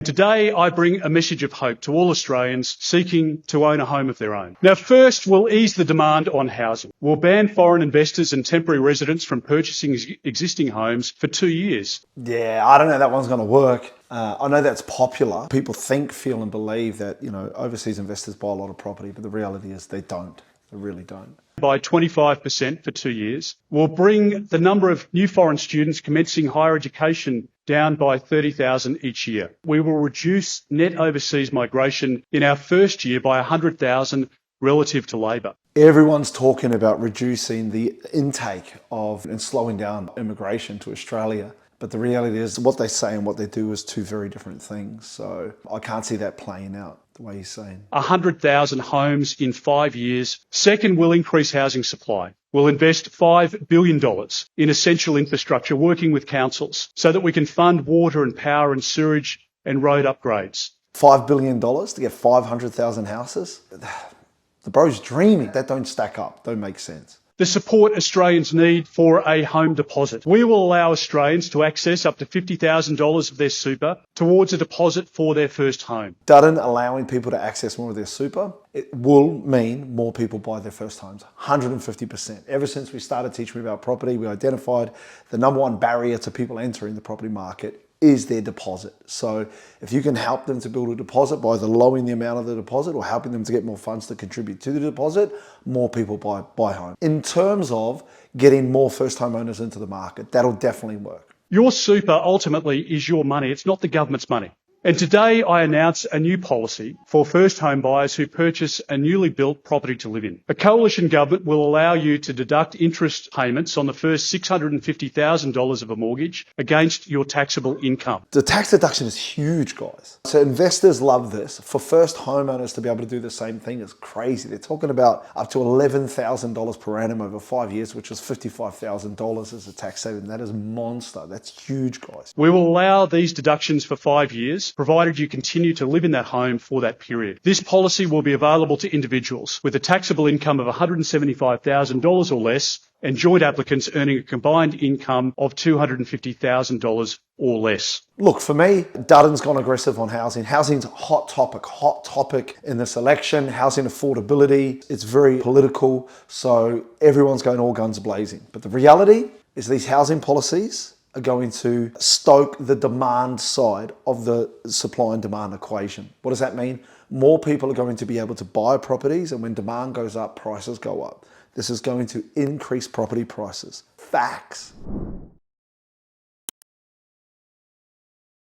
Today, I bring a message of hope to all Australians seeking to own a home of their own. Now, first, we'll ease the demand on housing. We'll ban foreign investors and temporary residents from purchasing existing homes for 2 years. Yeah, I don't know that one's going to work. I know that's popular. People think, feel and believe that, overseas investors buy a lot of property, but the reality is they don't. They really don't. By 25% for 2 years. We'll bring the number of new foreign students commencing higher education down by 30,000 each year. We will reduce net overseas migration in our first year by 100,000 relative to labour. Everyone's talking about reducing the intake of and slowing down immigration to Australia. But the reality is what they say and what they do is two very different things. So I can't see that playing out the way he's saying. 100,000 homes in 5 years. Second, we'll increase housing supply. We'll invest $5 billion in essential infrastructure, working with councils, so that we can fund water and power and sewage and road upgrades. $5 billion to get 500,000 houses? The bro's dreaming. That don't stack up, don't make sense. The support Australians need for a home deposit. We will allow Australians to access up to $50,000 of their super towards a deposit for their first home. Dutton allowing people to access more of their super, it will mean more people buy their first homes, 150%. Ever since we started teaching about property, we identified the number one barrier to people entering the property market is their deposit. So if you can help them to build a deposit by either lowering the amount of the deposit or helping them to get more funds to contribute to the deposit, more people buy home. In terms of getting more first home owners into the market, that'll definitely work. Your super ultimately is your money. It's not the government's money. And today I announce a new policy for first home buyers who purchase a newly built property to live in. A coalition government will allow you to deduct interest payments on the first $650,000 of a mortgage against your taxable income. The tax deduction is huge, guys. So investors love this. For first homeowners to be able to do the same thing is crazy. They're talking about up to $11,000 per annum over 5 years, which is $55,000 as a tax saving. That is monster. That's huge, guys. We will allow these deductions for 5 years, provided you continue to live in that home for that period. This policy will be available to individuals with a taxable income of $175,000 or less and joint applicants earning a combined income of $250,000 or less. Look, for me, Dutton's gone aggressive on housing. Housing's a hot topic in this election. Housing affordability, it's very political, so everyone's going all guns blazing. But the reality is these housing policies are going to stoke the demand side of the supply and demand equation. What does that mean? More people are going to be able to buy properties, and when demand goes up, prices go up. This is going to increase property prices. Facts.